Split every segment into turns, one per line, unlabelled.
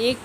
1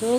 2